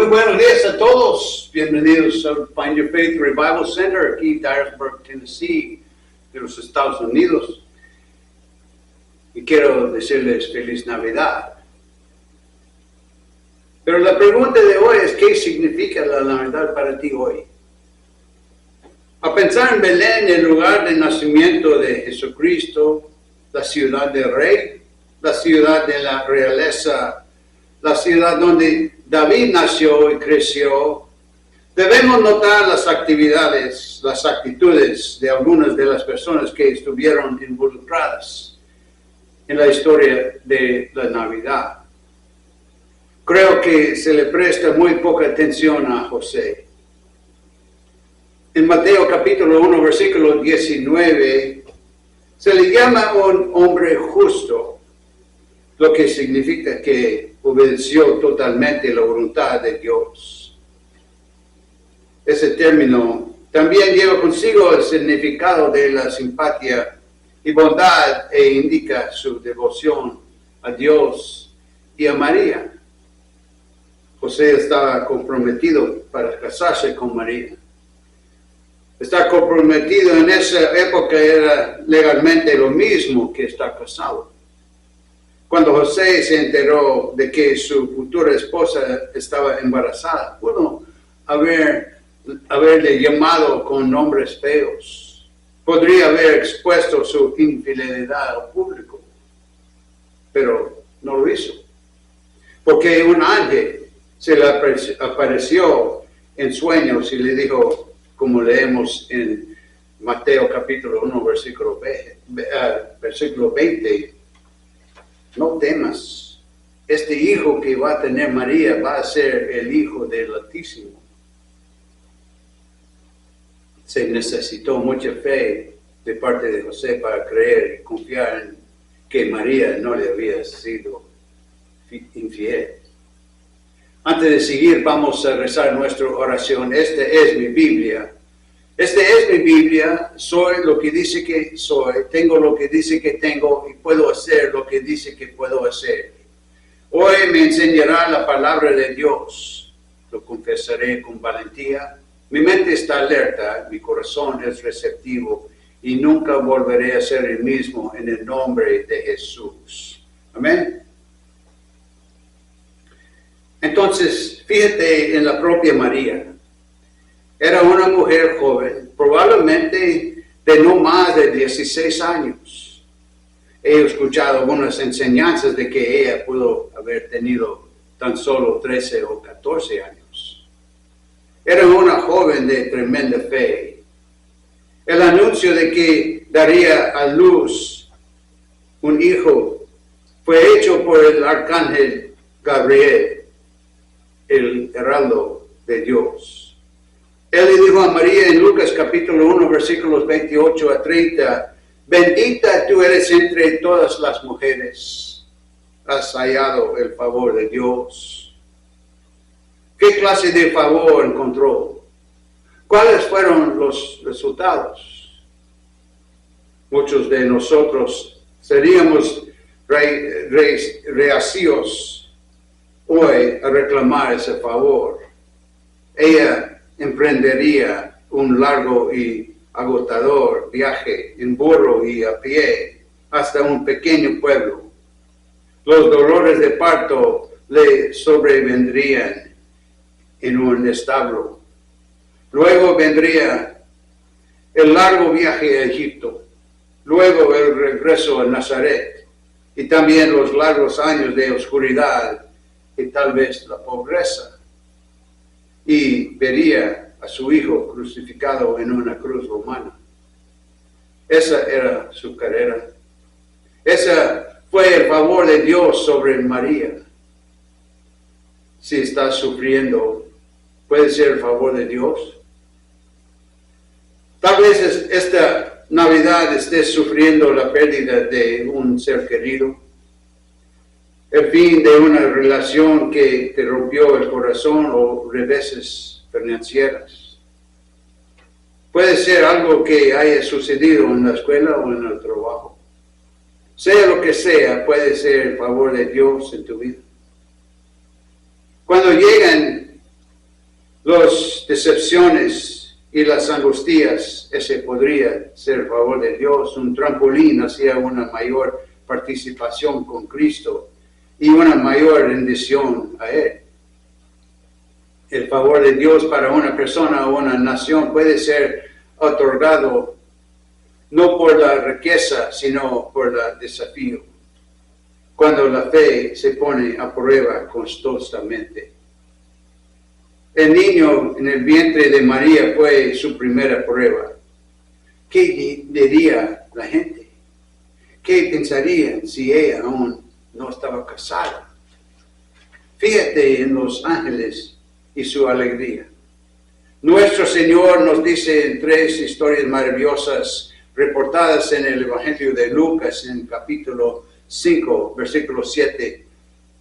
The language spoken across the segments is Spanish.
buenos días a todos. Bienvenidos al Find Your Faith Revival Center aquí en Dyersburg, Tennessee, de los Estados Unidos. Y quiero decirles feliz Navidad. Pero la pregunta de hoy es, ¿qué significa la Navidad para ti hoy? A pensar en Belén, el lugar de nacimiento de Jesucristo, la ciudad del Rey, la ciudad de la realeza, la ciudad donde David nació y creció, debemos notar las actividades, las actitudes de algunas de las personas que estuvieron involucradas en la historia de la Navidad. Creo que se le presta muy poca atención a José. En Mateo capítulo 1, versículo 19, se le llama un hombre justo, lo que significa que obedeció totalmente la voluntad de Dios. Ese término también lleva consigo el significado de la simpatía y bondad e indica su devoción a Dios y a María. José estaba comprometido para casarse con María. Estar comprometido en esa época era legalmente lo mismo que estar casado. Cuando José se enteró de que su futura esposa estaba embarazada, pudo haberle llamado con nombres feos. Podría haber expuesto su infidelidad al público, pero no lo hizo. Porque un ángel se le apareció en sueños y le dijo, como leemos en Mateo capítulo 1, versículo 20, no temas, este hijo que va a tener María va a ser el Hijo del Altísimo. Se necesitó mucha fe de parte de José para creer y confiar en que María no le había sido infiel. Antes de seguir, vamos a rezar nuestra oración. Esta es mi Biblia. Esta es mi Biblia. Soy lo que dice que soy. Tengo lo que dice que tengo y puedo hacer lo que dice que puedo hacer. Hoy me enseñará la palabra de Dios. Lo confesaré con valentía. Mi mente está alerta, mi corazón es receptivo y nunca volveré a ser el mismo en el nombre de Jesús. Amén. Entonces, fíjate en la propia María. Era una mujer joven, probablemente de no más de 16 años. He escuchado algunas enseñanzas de que ella pudo haber tenido tan solo 13 o 14 años. Era una joven de tremenda fe. El anuncio de que daría a luz un hijo fue hecho por el arcángel Gabriel, el heraldo de Dios. Él le dijo a María en Lucas capítulo 1, versículos 28 a 30, bendita tú eres entre todas las mujeres, has hallado el favor de Dios. ¿Qué clase de favor encontró? ¿Cuáles fueron los resultados? Muchos de nosotros seríamos reacios hoy a reclamar ese favor. Ella emprendería un largo y agotador viaje en burro y a pie hasta un pequeño pueblo. Los dolores de parto le sobrevendrían en un establo. Luego vendría el largo viaje a Egipto, luego el regreso a Nazaret y también los largos años de oscuridad y tal vez la pobreza. Y vería a su hijo crucificado en una cruz romana. Esa era su carrera. Ese fue el favor de Dios sobre María. Si está sufriendo, ¿puede ser el favor de Dios? Tal vez esta Navidad estés sufriendo la pérdida de un ser querido, el fin de una relación que te rompió el corazón o reveses financieras. Puede ser algo que haya sucedido en la escuela o en el trabajo. Sea lo que sea, puede ser el favor de Dios en tu vida. Cuando llegan las decepciones y las angustias, ese podría ser el favor de Dios, un trampolín hacia una mayor participación con Cristo y una mayor rendición a Él. El favor de Dios para una persona o una nación puede ser otorgado no por la riqueza, sino por el desafío, cuando la fe se pone a prueba constantemente. El niño en el vientre de María fue su primera prueba. ¿Qué diría la gente? ¿Qué pensarían si ella aún no estaba casada? Fíjate en los ángeles y su alegría. Nuestro Señor nos dice en 3 historias maravillosas reportadas en el Evangelio de Lucas, en capítulo 5, versículos 7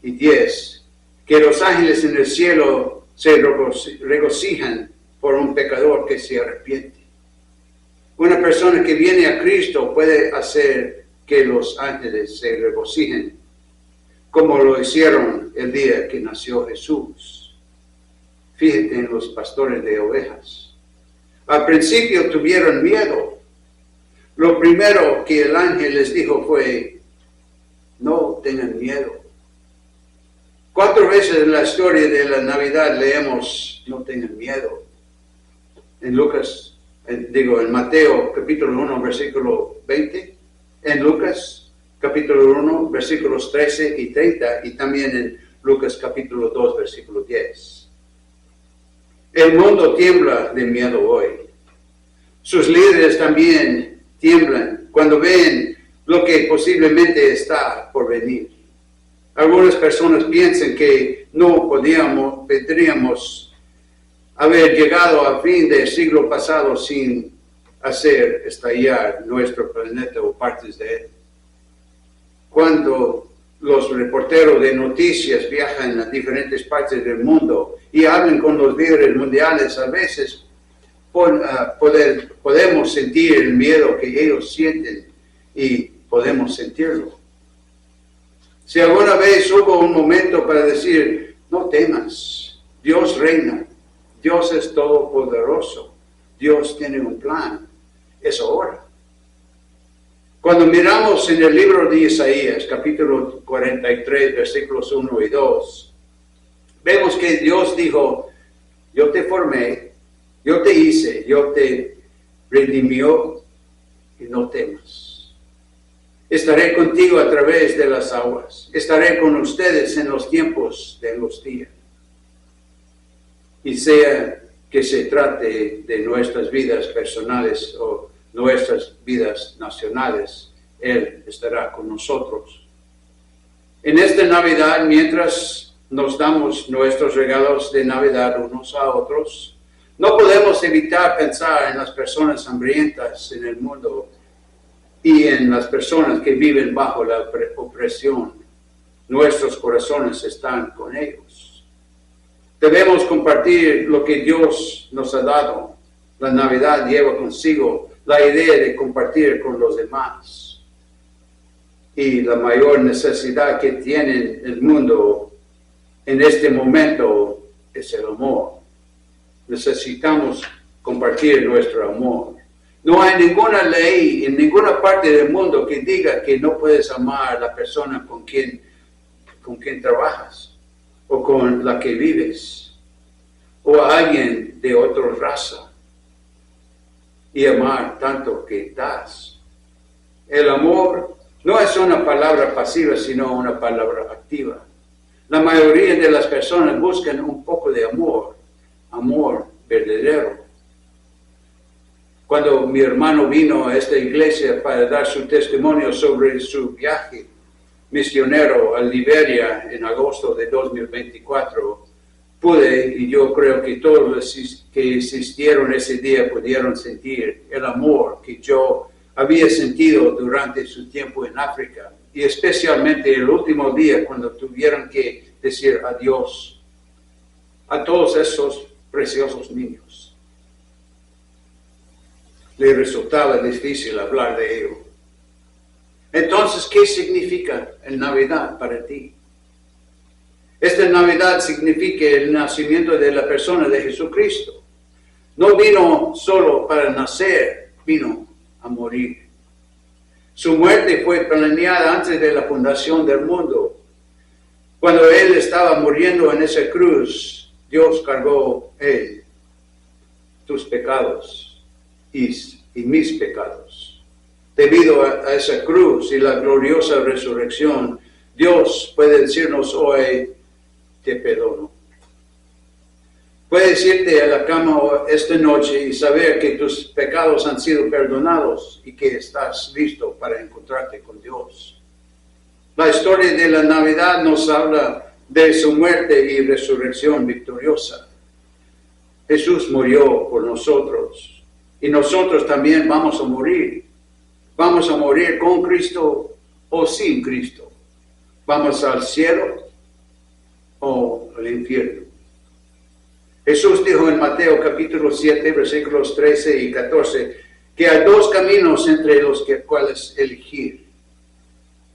y 10, que los ángeles en el cielo se regocijan por un pecador que se arrepiente. Una persona que viene a Cristo puede hacer que los ángeles se regocijen, como lo hicieron el día que nació Jesús. Fíjate en los pastores de ovejas. Al principio tuvieron miedo. Lo primero que el ángel les dijo fue, no tengan miedo. 4 veces en la historia de la Navidad leemos, no tengan miedo. En en Mateo capítulo 1, versículo 20. En Lucas capítulo 1, versículos 13 y 30. Y también en Lucas capítulo 2, versículo 10. El mundo tiembla de miedo hoy. Sus líderes también tiemblan cuando ven lo que posiblemente está por venir. Algunas personas piensan que no podríamos haber llegado al fin del siglo pasado sin hacer estallar nuestro planeta o partes de él. Cuando los reporteros de noticias viajan a diferentes partes del mundo y hablan con los líderes mundiales, a veces podemos sentir el miedo que ellos sienten y podemos sentirlo. Si alguna vez hubo un momento para decir, no temas, Dios reina, Dios es todopoderoso, Dios tiene un plan, es ahora. Cuando miramos en el libro de Isaías, capítulo 43, versículos 1 y 2, vemos que Dios dijo, yo te formé, yo te hice, yo te redimió y no temas. Estaré contigo a través de las aguas. Estaré con ustedes en los tiempos de angustia. Y sea que se trate de nuestras vidas personales o nuestras vidas nacionales, Él estará con nosotros. En esta Navidad, mientras nos damos nuestros regalos de Navidad unos a otros, no podemos evitar pensar en las personas hambrientas en el mundo y en las personas que viven bajo la opresión. Nuestros corazones están con ellos. Debemos compartir lo que Dios nos ha dado. La Navidad lleva consigo la idea de compartir con los demás. Y la mayor necesidad que tiene el mundo en este momento es el amor. Necesitamos compartir nuestro amor. No hay ninguna ley en ninguna parte del mundo que diga que no puedes amar a la persona con quien trabajas o con la que vives o a alguien de otra raza y amar tanto que das. El amor no es una palabra pasiva, sino una palabra activa. La mayoría de las personas buscan un poco de amor verdadero. Cuando mi hermano vino a esta iglesia para dar su testimonio sobre su viaje misionero a Liberia en agosto de 2024, y yo creo que todos los que asistieron ese día pudieron sentir el amor que yo había sentido durante su tiempo en África, y especialmente el último día cuando tuvieron que decir adiós a todos esos preciosos niños. Le resultaba difícil hablar de ello. Entonces, ¿qué significa el Navidad para ti? Esta Navidad significa el nacimiento de la persona de Jesucristo. No vino solo para nacer, vino a morir. Su muerte fue planeada antes de la fundación del mundo. Cuando Él estaba muriendo en esa cruz, Dios cargó Él tus pecados y mis pecados. Debido a esa cruz y la gloriosa resurrección, Dios puede decirnos hoy, te perdono. Puedes irte a la cama esta noche y saber que tus pecados han sido perdonados y que estás listo para encontrarte con Dios. La historia de la Navidad nos habla de su muerte y resurrección victoriosa. Jesús murió por nosotros y nosotros también vamos a morir. Vamos a morir con Cristo o sin Cristo. Vamos al cielo o al infierno. Jesús dijo en Mateo capítulo 7, versículos 13 y 14, que hay dos caminos entre los cuales elegir,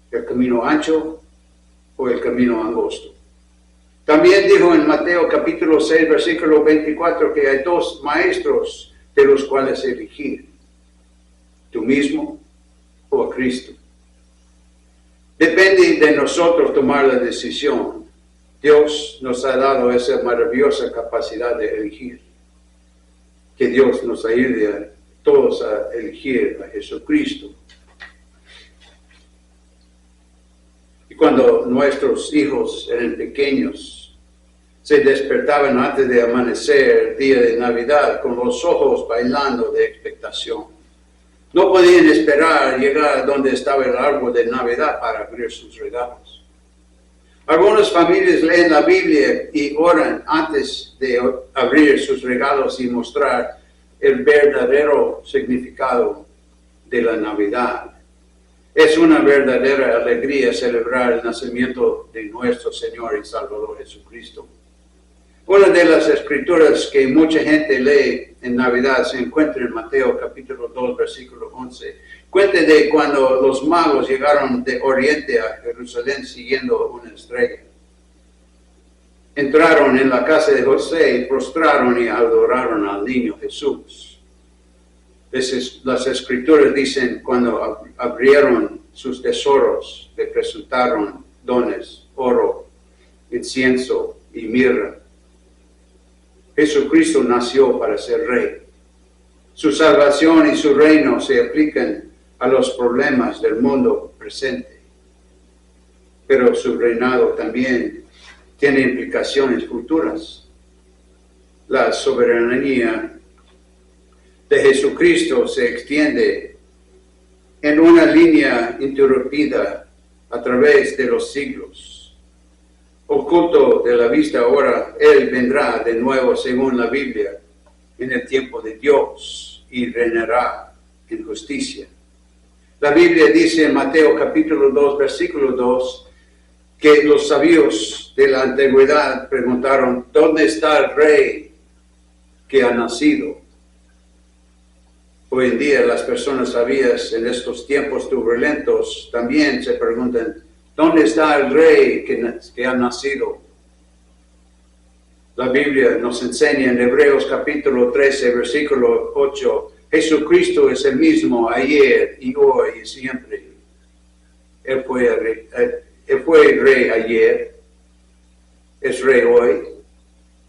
el camino ancho o el camino angosto. También dijo en Mateo capítulo 6, versículo 24, que hay dos maestros de los cuales elegir, tú mismo o a Cristo. Depende de nosotros tomar la decisión. Dios nos ha dado esa maravillosa capacidad de elegir. Que Dios nos ayude a todos a elegir a Jesucristo. Y cuando nuestros hijos eran pequeños, se despertaban antes de amanecer el día de Navidad con los ojos bailando de expectación. No podían esperar llegar a donde estaba el árbol de Navidad para abrir sus regalos. Algunas familias leen la Biblia y oran antes de abrir sus regalos y mostrar el verdadero significado de la Navidad. Es una verdadera alegría celebrar el nacimiento de nuestro Señor y Salvador Jesucristo. Una de las escrituras que mucha gente lee en Navidad se encuentra en Mateo capítulo 2, versículo 11. Cuenta de cuando los magos llegaron de Oriente a Jerusalén siguiendo una estrella. Entraron en la casa de José y prostraron y adoraron al niño Jesús. Las escrituras dicen cuando abrieron sus tesoros, le presentaron dones, oro, incienso y mirra. Jesucristo nació para ser rey. Su salvación y su reino se aplican a los problemas del mundo presente. Pero su reinado también tiene implicaciones futuras. La soberanía de Jesucristo se extiende en una línea interrumpida a través de los siglos. Oculto de la vista ahora, Él vendrá de nuevo según la Biblia en el tiempo de Dios y reinará en justicia. La Biblia dice en Mateo capítulo 2, versículo 2, que los sabios de la antigüedad preguntaron, ¿dónde está el rey que ha nacido? Hoy en día las personas sabias en estos tiempos turbulentos también se preguntan, ¿dónde está el rey que ha nacido? La Biblia nos enseña en Hebreos capítulo 13, versículo 8, Jesucristo es el mismo ayer y hoy y siempre. Él fue rey ayer, es rey hoy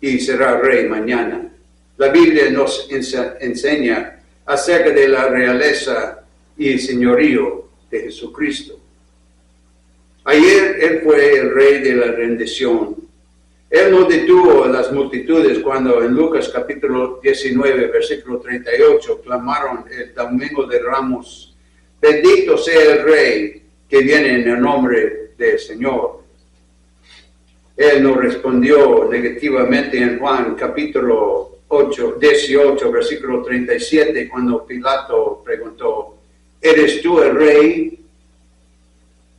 y será rey mañana. La Biblia nos enseña acerca de la realeza y señorío de Jesucristo. Ayer Él fue el rey de la rendición. Él no detuvo a las multitudes cuando en Lucas capítulo 19, versículo 38, clamaron el domingo de Ramos, bendito sea el rey que viene en el nombre del Señor. Él no respondió negativamente en Juan capítulo 18, versículo 37, cuando Pilato preguntó, ¿eres tú el rey?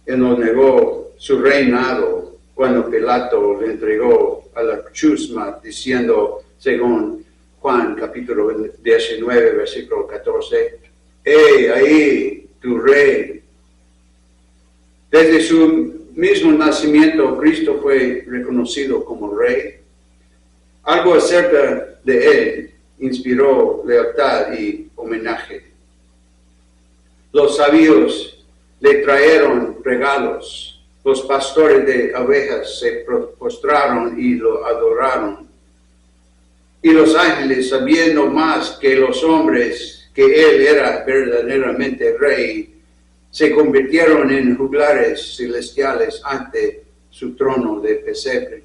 Él no negó su reinado cuando Pilato le entregó a la chusma, diciendo, según Juan capítulo 19, versículo 14, ¡hey, ahí, tu rey! Desde su mismo nacimiento, Cristo fue reconocido como rey. Algo acerca de él inspiró lealtad y homenaje. Los sabios le trajeron regalos. Los pastores de ovejas se postraron y lo adoraron. Y los ángeles, sabiendo más que los hombres que él era verdaderamente rey, se convirtieron en juglares celestiales ante su trono de pesebre.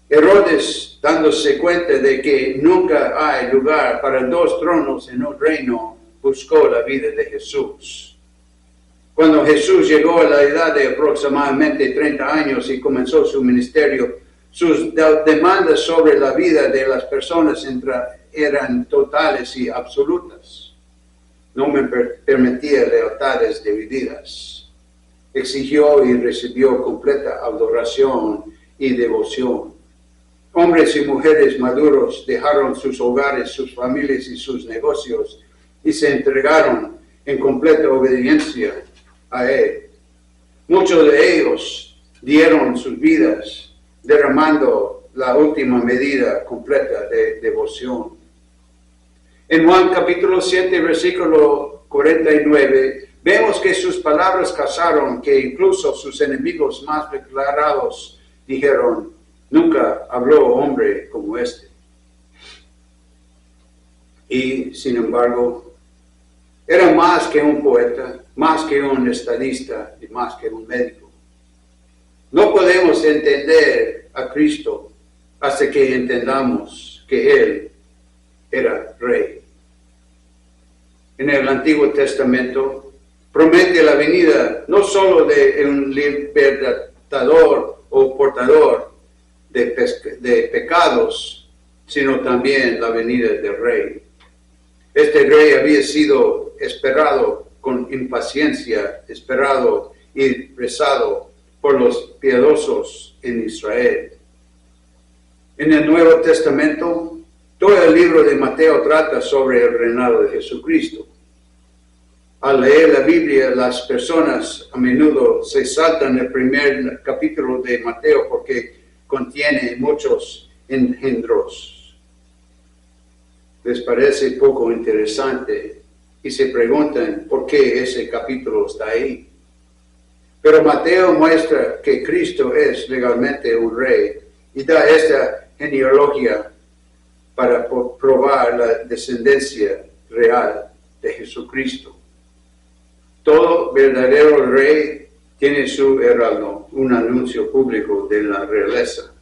Herodes, dándose cuenta de que nunca hay lugar para dos tronos en un reino, buscó la vida de Jesús. Cuando Jesús llegó a la edad de aproximadamente 30 años y comenzó su ministerio, sus demandas sobre la vida de las personas eran totales y absolutas. No me permitía lealtades divididas. Exigió y recibió completa adoración y devoción. Hombres y mujeres maduros dejaron sus hogares, sus familias y sus negocios y se entregaron en completa obediencia a él. Muchos de ellos dieron sus vidas derramando la última medida completa de devoción. En Juan capítulo 7, versículo 49, vemos que sus palabras causaron que incluso sus enemigos más declarados dijeron: nunca habló hombre como este. Y sin embargo, era más que un poeta, más que un estadista y más que un médico. No podemos entender a Cristo hasta que entendamos que Él era rey. En el Antiguo Testamento promete la venida no solo de un libertador o portador de pecados, sino también la venida del rey. Este rey había sido esperado con impaciencia, esperado y rezado por los piadosos en Israel. En el Nuevo Testamento, todo el libro de Mateo trata sobre el reinado de Jesucristo. Al leer la Biblia, las personas a menudo se saltan el primer capítulo de Mateo porque contiene muchos engendros. Les parece poco interesante y se preguntan por qué ese capítulo está ahí. Pero Mateo muestra que Cristo es legalmente un rey y da esta genealogía para probar la descendencia real de Jesucristo. Todo verdadero rey tiene su heraldo, un anuncio público de la realeza.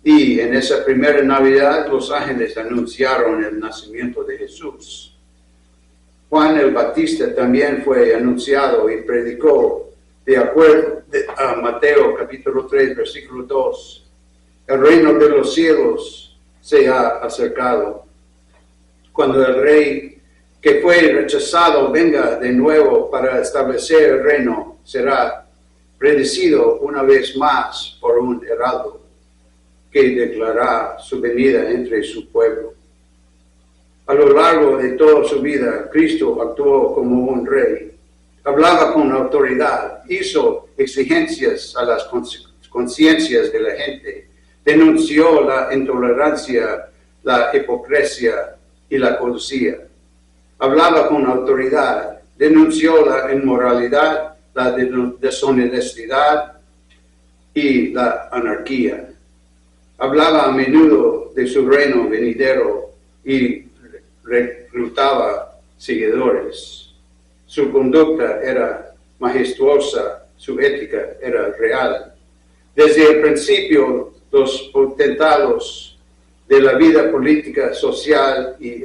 Y en esa primera Navidad los ángeles anunciaron el nacimiento de Jesús. Juan el Bautista también fue anunciado y predicó de acuerdo a Mateo capítulo 3, versículo 2. El reino de los cielos se ha acercado. Cuando el rey que fue rechazado venga de nuevo para establecer el reino, será predecido una vez más por un heraldo que declarará su venida entre su pueblo. A lo largo de toda su vida, Cristo actuó como un rey. Hablaba con autoridad, hizo exigencias a las conciencias de la gente, denunció la intolerancia, la hipocresía y la codicia. Hablaba con autoridad, denunció la inmoralidad, la deshonestidad y la anarquía. Hablaba a menudo de su reino venidero y reclutaba seguidores. Su conducta era majestuosa, su ética era real. Desde el principio, los potentados de la vida política, social y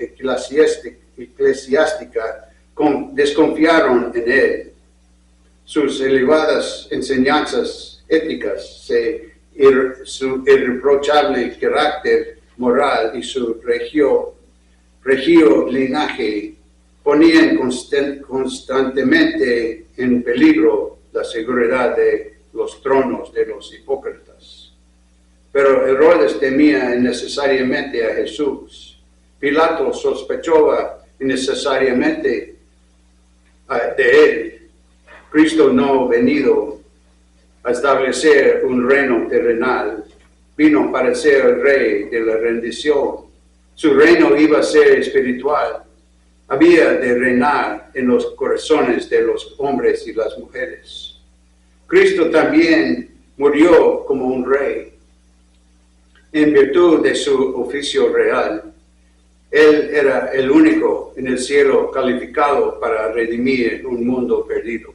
eclesiástica desconfiaron en él. Sus elevadas enseñanzas éticas, su irreprochable carácter moral y su regio linaje ponían constantemente en peligro la seguridad de los tronos de los hipócritas. Pero Herodes temía innecesariamente a Jesús. Pilato sospechaba innecesariamente de él. Cristo no venido a establecer un reino terrenal. Vino para ser el rey de la rendición. Su reino iba a ser espiritual. Había de reinar en los corazones de los hombres y las mujeres. Cristo también murió como un rey. En virtud de su oficio real, Él era el único en el cielo calificado para redimir un mundo perdido.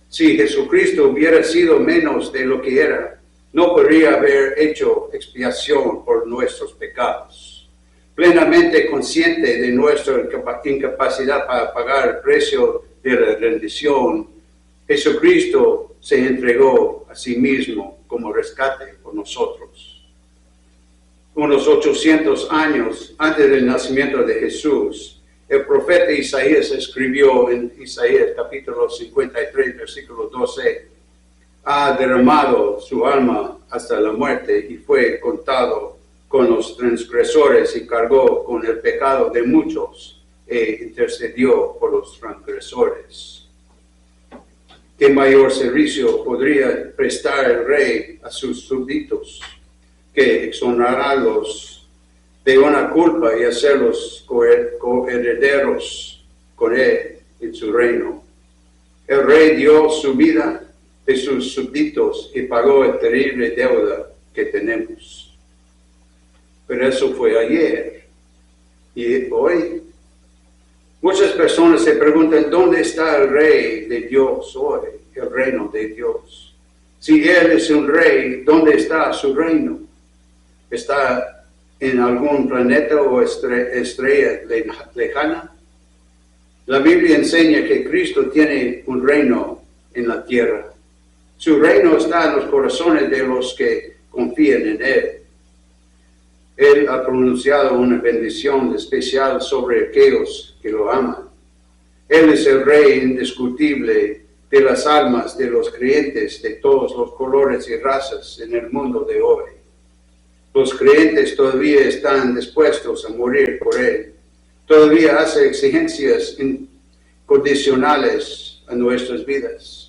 Si Jesucristo hubiera sido menos de lo que era, no podría haber hecho expiación por nuestros pecados. Plenamente consciente de nuestra incapacidad para pagar el precio de la rendición, Jesucristo se entregó a sí mismo como rescate por nosotros. Unos 800 años antes del nacimiento de Jesús, el profeta Isaías escribió en Isaías capítulo 53, versículo 12, ha derramado su alma hasta la muerte y fue contado con los transgresores y cargó con el pecado de muchos e intercedió por los transgresores. ¿Qué mayor servicio podría prestar el rey a sus súbditos que exonerarlos de una culpa y hacerlos coherederos con él en su reino? El rey dio su vida de sus súbditos y pagó el terrible deuda que tenemos. Pero eso fue ayer. Y hoy, muchas personas se preguntan, ¿dónde está el rey de Dios hoy? El reino de Dios. Si Él es un rey, ¿dónde está su reino? ¿Está en algún planeta o estrella lejana? La Biblia enseña que Cristo tiene un reino en la tierra. Su reino está en los corazones de los que confían en Él. Él ha pronunciado una bendición especial sobre aquellos que lo aman. Él es el Rey indiscutible de las almas de los creyentes de todos los colores y razas en el mundo de hoy. Los creyentes todavía están dispuestos a morir por Él. Todavía hace exigencias incondicionales a nuestras vidas.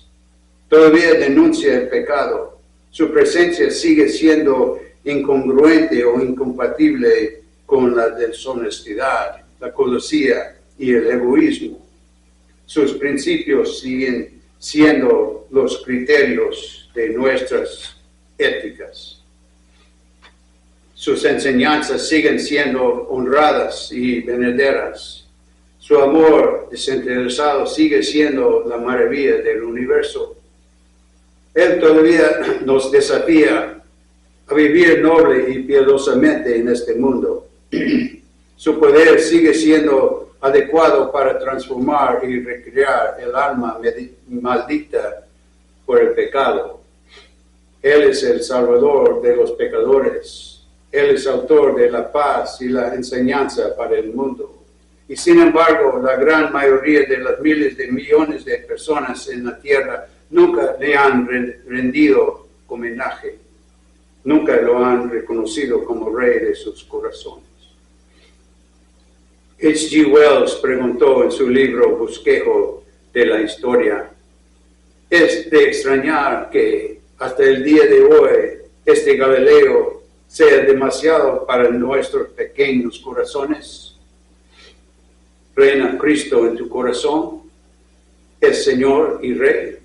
Todavía denuncia el pecado. Su presencia sigue siendo incongruente o incompatible con la deshonestidad, la codicia y el egoísmo. Sus principios siguen siendo los criterios de nuestras éticas. Sus enseñanzas siguen siendo honradas y veneradas. Su amor desinteresado sigue siendo la maravilla del universo. Él todavía nos desafía a vivir noble y piadosamente en este mundo. Su poder sigue siendo adecuado para transformar y recrear el alma maldita por el pecado. Él es el Salvador de los pecadores. Él es autor de la paz y la enseñanza para el mundo. Y sin embargo, la gran mayoría de las miles de millones de personas en la tierra nunca le han rendido homenaje. Nunca lo han reconocido como rey de sus corazones. H.G. Wells preguntó en su libro Bosquejo de la Historia, ¿es de extrañar que hasta el día de hoy este Galileo sea demasiado para nuestros pequeños corazones? ¿Reina Cristo en tu corazón? ¿Es Señor y Rey?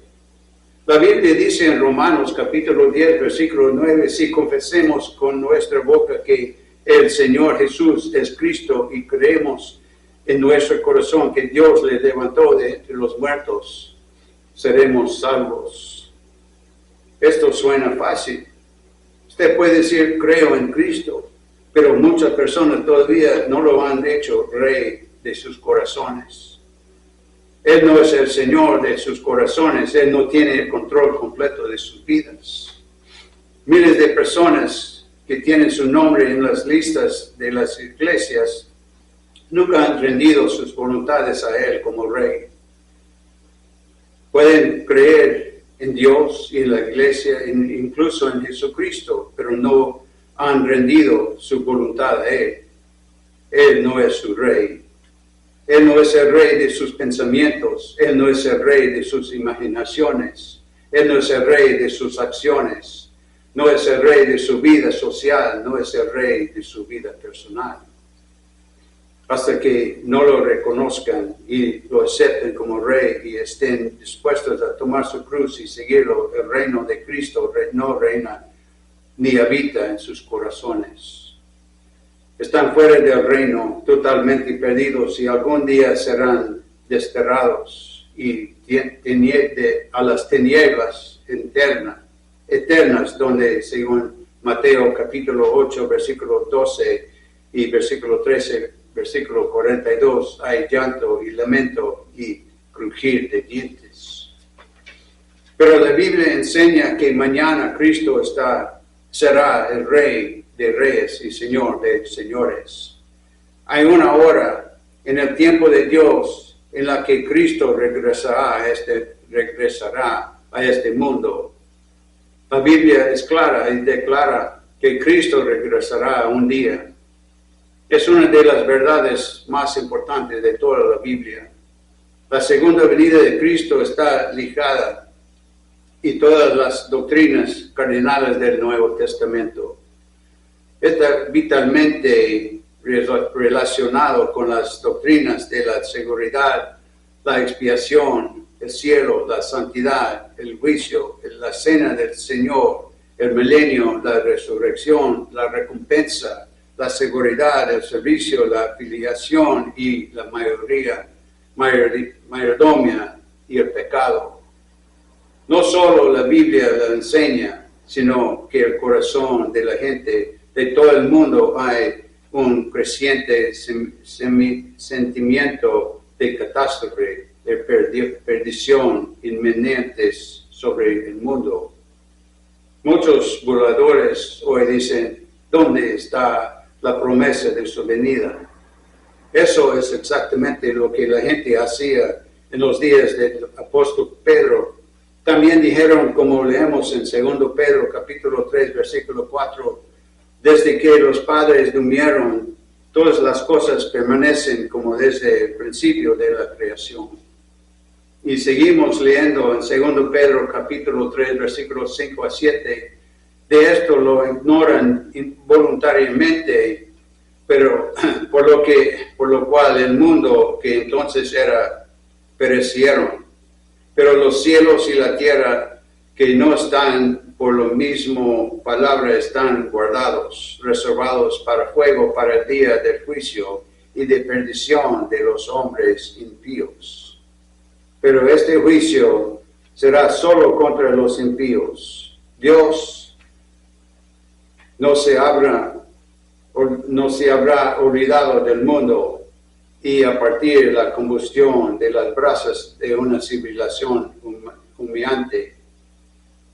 La Biblia dice en Romanos capítulo 10, versículo 9, si confesemos con nuestra boca que el Señor Jesús es Cristo y creemos en nuestro corazón que Dios le levantó de entre los muertos, seremos salvos. Esto suena fácil. Usted puede decir, creo en Cristo, pero muchas personas todavía no lo han hecho Rey de sus corazones. Él no es el Señor de sus corazones. Él no tiene el control completo de sus vidas. Miles de personas que tienen su nombre en las listas de las iglesias nunca han rendido sus voluntades a Él como Rey. Pueden creer en Dios y en la iglesia, incluso en Jesucristo, pero no han rendido su voluntad a Él. Él no es su Rey. Él no es el rey de sus pensamientos. Él no es el rey de sus imaginaciones. Él no es el rey de sus acciones, no es el rey de su vida social, no es el rey de su vida personal. Hasta que no lo reconozcan y lo acepten como rey y estén dispuestos a tomar su cruz y seguirlo, el reino de Cristo no reina ni habita en sus corazones. Están fuera del reino, totalmente perdidos, y algún día serán desterrados y a las tinieblas eternas, donde según Mateo capítulo 8, versículo 12 y versículo 13, versículo 42, hay llanto y lamento y crujir de dientes. Pero la Biblia enseña que mañana Cristo será el Rey de reyes y Señor de señores. Hay una hora en el tiempo de Dios en la que Cristo regresará a este mundo. La Biblia es clara y declara que Cristo regresará un día. Es una de las verdades más importantes de toda la Biblia. La segunda venida de Cristo está ligada y todas las doctrinas cardinales del Nuevo Testamento. Está vitalmente relacionado con las doctrinas de la seguridad, la expiación, el cielo, la santidad, el juicio, la cena del Señor, el milenio, la resurrección, la recompensa, la seguridad, el servicio, la filiación y la mayordomía y el pecado. No solo la Biblia la enseña, sino que el corazón de la gente de todo el mundo hay un creciente sentimiento de catástrofe, de perdición inminentes sobre el mundo. Muchos burladores hoy dicen, ¿dónde está la promesa de su venida? Eso es exactamente lo que la gente hacía en los días del apóstol Pedro. También dijeron, como leemos en 2 Pedro capítulo 3, versículo 4, desde que los padres durmieron, todas las cosas permanecen como desde el principio de la creación. Y seguimos leyendo en 2 Pedro capítulo 3, versículos 5 a 7. De esto lo ignoran involuntariamente, pero por lo cual el mundo que entonces era perecieron. Pero los cielos y la tierra que no están por lo mismo palabra están guardados, reservados para fuego, para el día del juicio y de perdición de los hombres impíos. Pero este juicio será solo contra los impíos. Dios no se habrá olvidado del mundo y a partir de la combustión de las brasas de una civilización humeante,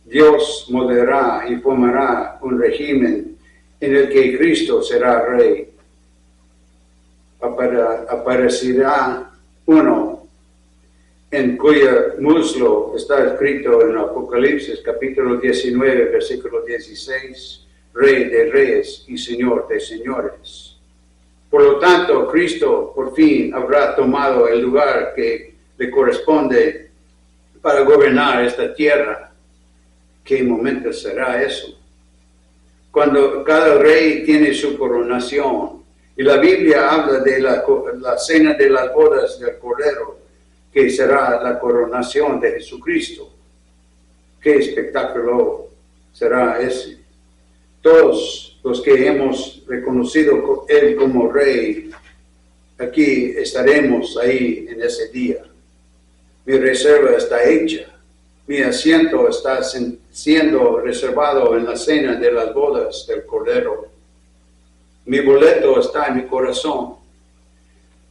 Dios moldeará y formará un régimen en el que Cristo será rey. Aparecerá uno en cuyo muslo está escrito en Apocalipsis capítulo 19, versículo 16, Rey de reyes y Señor de señores. Por lo tanto, Cristo por fin habrá tomado el lugar que le corresponde para gobernar esta tierra. ¿Qué momento será eso? Cuando cada rey tiene su coronación. Y la Biblia habla de la cena de las bodas del Cordero, que será la coronación de Jesucristo. ¿Qué espectáculo será ese? Todos los que hemos reconocido Él como Rey, aquí estaremos ahí en ese día. Mi reserva está hecha. Mi asiento está siendo reservado en la cena de las bodas del Cordero. Mi boleto está en mi corazón.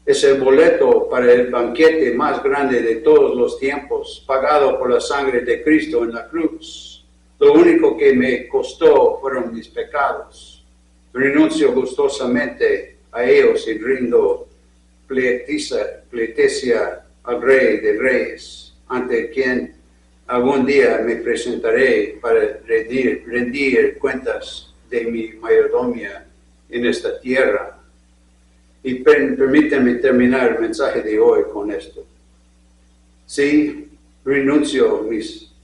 Es el boleto para el banquete más grande de todos los tiempos, pagado por la sangre de Cristo en la cruz. Lo único que me costó fueron mis pecados. Renuncio gustosamente a ellos y rindo pleitesía al Rey de Reyes, ante quien algún día me presentaré para rendir cuentas de mi mayordomía en esta tierra. Y permítanme terminar el mensaje de hoy con esto. Sí, renuncio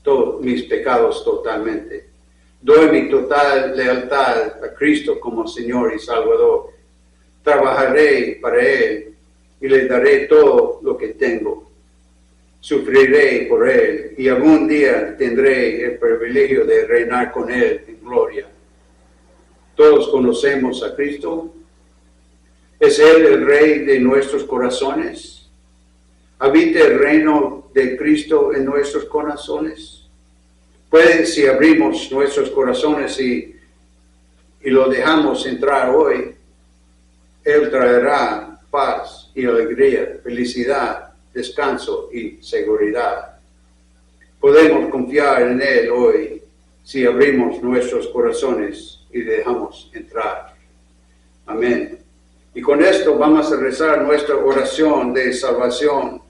todos mis pecados totalmente. Doy mi total lealtad a Cristo como Señor y Salvador. Trabajaré para Él y le daré todo lo que tengo. Sufriré por Él y algún día tendré el privilegio de reinar con Él en gloria. Todos conocemos a Cristo. ¿Es Él el Rey de nuestros corazones? ¿Habita el reino de Cristo en nuestros corazones? Puede, si abrimos nuestros corazones y lo dejamos entrar hoy, Él traerá paz y alegría, felicidad, descanso y seguridad. Podemos confiar en Él hoy si abrimos nuestros corazones y dejamos entrar. Amén. Y con esto vamos a rezar nuestra oración de salvación.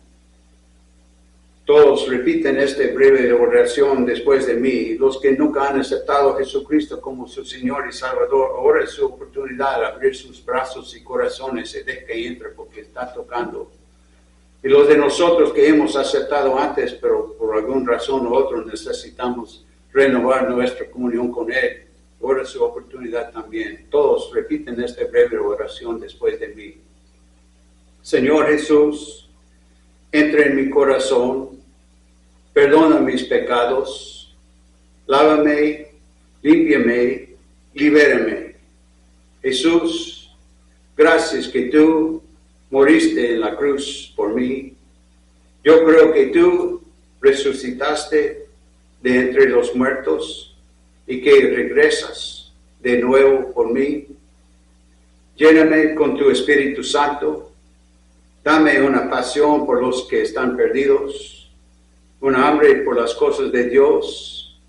Todos repiten esta breve oración después de mí. Los que nunca han aceptado a Jesucristo como su Señor y Salvador, ahora es su oportunidad de abrir sus brazos y corazones y deje que entre porque está tocando. Y los de nosotros que hemos aceptado antes, pero por alguna razón u otra necesitamos renovar nuestra comunión con Él, ahora es su oportunidad también. Todos repiten esta breve oración después de mí. Señor Jesús, entra en mi corazón, perdona mis pecados, lávame, límpiame, libérame. Jesús, gracias que tú moriste en la cruz por mí. Yo creo que tú resucitaste de entre los muertos y que regresas de nuevo por mí. Lléname con tu Espíritu Santo. Dame una pasión por los que están perdidos, una hambre por las cosas de Dios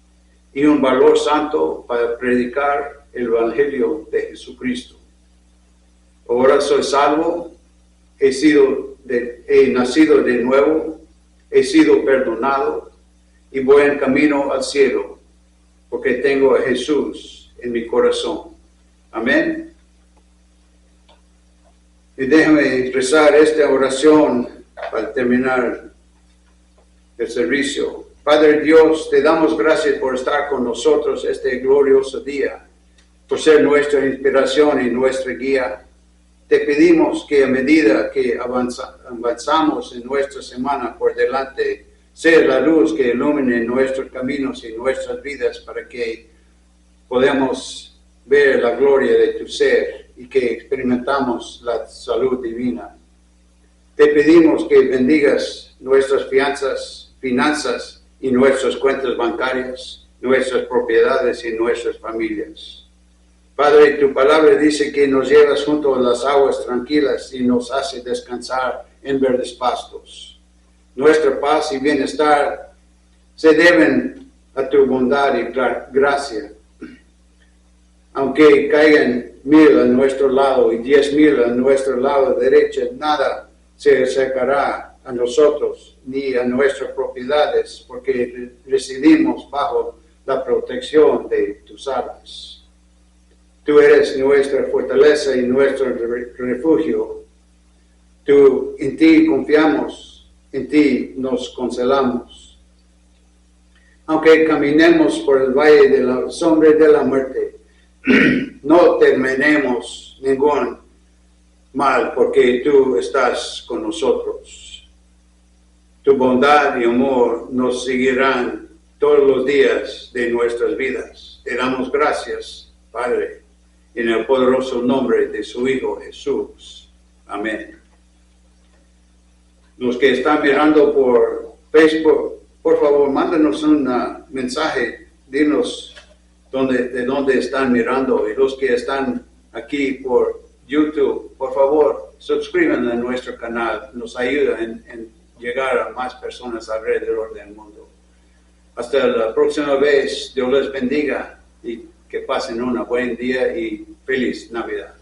y un valor santo para predicar el Evangelio de Jesucristo. Ahora soy salvo, he nacido de nuevo, he sido perdonado y voy en camino al cielo, porque tengo a Jesús en mi corazón. Amén. Y déjame rezar esta oración para terminar el servicio. Padre Dios, te damos gracias por estar con nosotros este glorioso día, por ser nuestra inspiración y nuestra guía. Te pedimos que a medida que avanzamos en nuestra semana por delante, sea la luz que ilumine nuestros caminos y nuestras vidas para que podamos ver la gloria de tu ser y que experimentamos la salud divina. Te pedimos que bendigas nuestras finanzas y nuestras cuentas bancarias, nuestras propiedades y nuestras familias. Padre, tu palabra dice que nos llevas junto a las aguas tranquilas y nos hace descansar en verdes pastos. Nuestra paz y bienestar se deben a tu bondad y gracia. Aunque caigan 1,000 a nuestro lado y 10,000 a nuestro lado derecho, nada se acercará a nosotros ni a nuestras propiedades, porque residimos bajo la protección de tus alas. Tú eres nuestra fortaleza y nuestro refugio. En ti confiamos, en ti nos consolamos. Aunque caminemos por el valle de la sombra de la muerte, no temeremos ningún mal, porque tú estás con nosotros. Tu bondad y amor nos seguirán todos los días de nuestras vidas. Te damos gracias, Padre, en el poderoso nombre de su Hijo Jesús. Amén. Los que están mirando por Facebook, por favor, mándenos un mensaje, dinos de dónde están mirando. Y los que están aquí por YouTube, por favor, suscríbanse a nuestro canal. Nos ayuda en llegar a más personas alrededor del mundo. Hasta la próxima vez. Dios les bendiga y que pasen un buen día y feliz Navidad.